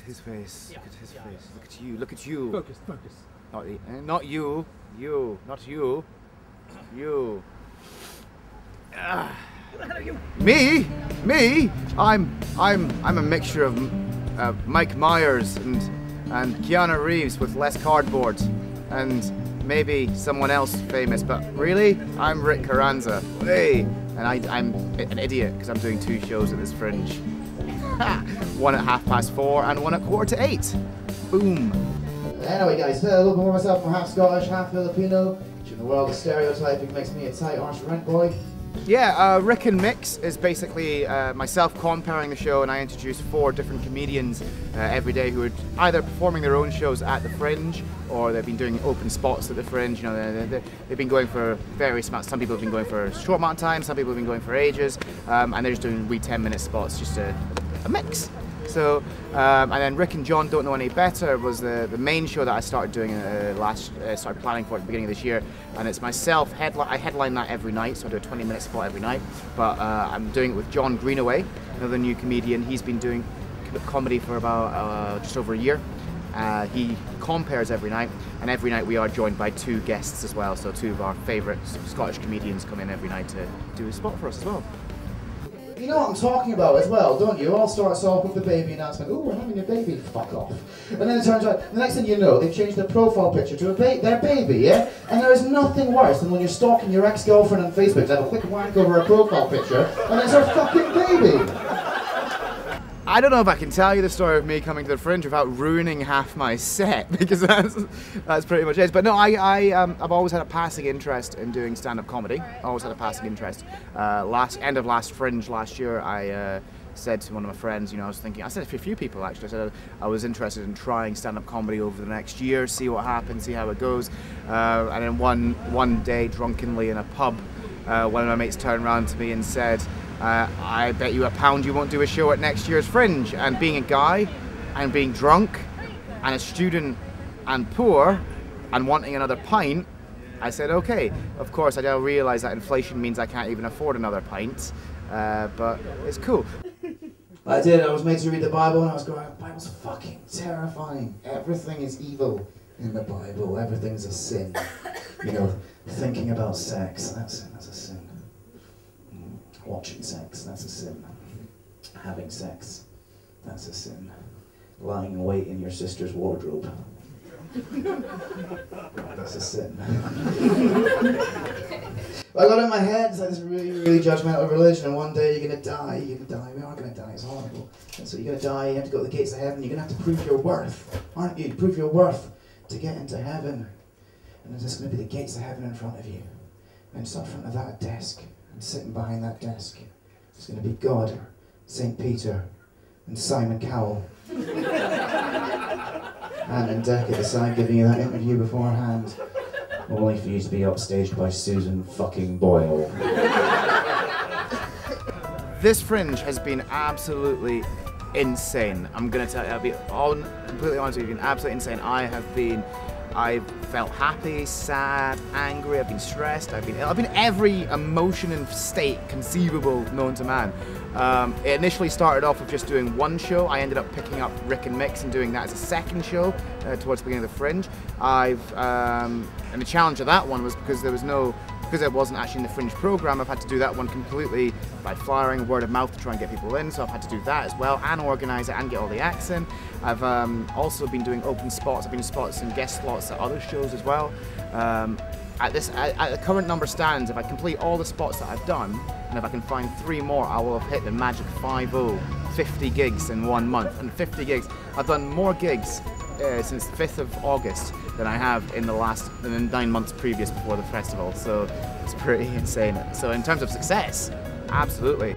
his face. Yeah. Look at his face. Look at you. Look at you. Focus, focus. Not you. You. Not you. You. Who the hell are you? Me? Me? I'm a mixture of Mike Myers and Keanu Reeves with less cardboard and maybe someone else famous, but really, I'm Rik Carranza. Hey! And I'm an idiot because I'm doing 2 shows at this Fringe. One at 4:30 and one at 7:45. Boom. Anyway guys, a little bit more myself. I'm half Scottish, half Filipino. Which in the world of stereotyping makes me a tight arse rent boy. Yeah, Rik and Mix is basically myself comparing the show, and I introduce 4 different comedians every day who are either performing their own shows at the Fringe or they've been doing open spots at the Fringe. You know, they've been going for various amounts. Some people have been going for a short amount of time, some people have been going for ages, and they're just doing wee 10-minute spots, just a mix. So, and then Rik and John Don't Know Any Better was the main show that I started doing started planning for at the beginning of this year, and it's myself, I headline that every night, so I do a 20-minute spot every night, but I'm doing it with John Greenaway, another new comedian. He's been doing comedy for about just over a year. He compares every night, and every night we are joined by 2 guests as well, so 2 of our favourite Scottish comedians come in every night to do a spot for us as well. You know what I'm talking about as well, don't you? It all starts off with the baby announcement. Oh, we're having a baby. Fuck off. And then it turns out, the next thing you know, they've changed their profile picture to their baby, yeah? And there is nothing worse than when you're stalking your ex-girlfriend on Facebook to have a quick wank over her profile picture, and it's her fucking baby. I don't know if I can tell you the story of me coming to the Fringe without ruining half my set, because that's pretty much it. But no, I've always had a passing interest in doing stand-up comedy. Always had a passing interest. End of last Fringe last year, I said to one of my friends, you know, I said it to a few people actually, I said I was interested in trying stand-up comedy over the next year, see what happens, see how it goes. And then one day, drunkenly in a pub, one of my mates turned around to me and said, I bet you £1 you won't do a show at next year's Fringe. And being a guy, and being drunk, and a student, and poor, and wanting another pint, I said okay. Of course, I now realise that inflation means I can't even afford another pint, but it's cool. I did. I was made to read the Bible, and I was going, the Bible's fucking terrifying. Everything is evil in the Bible. Everything's a sin. You know, thinking about sex, that's a sin. Watching sex, that's a sin. Having sex, that's a sin. Lying in wait in your sister's wardrobe, that's a sin. I got in my head, it's like this really, really judgmental religion, and one day you're gonna die, we are gonna die, it's horrible. And so you're gonna die, you have to go to the gates of heaven, you're gonna have to prove your worth, aren't you? Prove your worth to get into heaven. And there's just gonna be the gates of heaven in front of you. And it's in front of that desk. And sitting behind that desk, it's going to be God, St. Peter, and Simon Cowell. And in Deck at the side giving you that interview beforehand, only for you to be upstaged by Susan fucking Boyle. This Fringe has been absolutely insane. I'm going to tell you, I'll be completely honest with you, it's been absolutely insane. I've felt happy, sad, angry, I've been stressed, I've been every emotion and state conceivable known to man. It initially started off with just doing 1 show. I ended up picking up Rik and Mix and doing that as a 2nd show towards the beginning of the Fringe. And the challenge of that one was because it wasn't actually in the Fringe program, I've had to do that one completely by flyering word of mouth to try and get people in, so I've had to do that as well, and organise it and get all the acts in. I've also been doing open spots, I've been spots and guest slots at other shows as well. At the current number stands, if I complete all the spots that I've done, and if I can find 3 more, I will have hit the magic 50 gigs in 1 month. And 50 gigs, I've done more gigs since the 5th of August than I have in the 9 months previous before the festival, so it's pretty insane. So in terms of success, absolutely.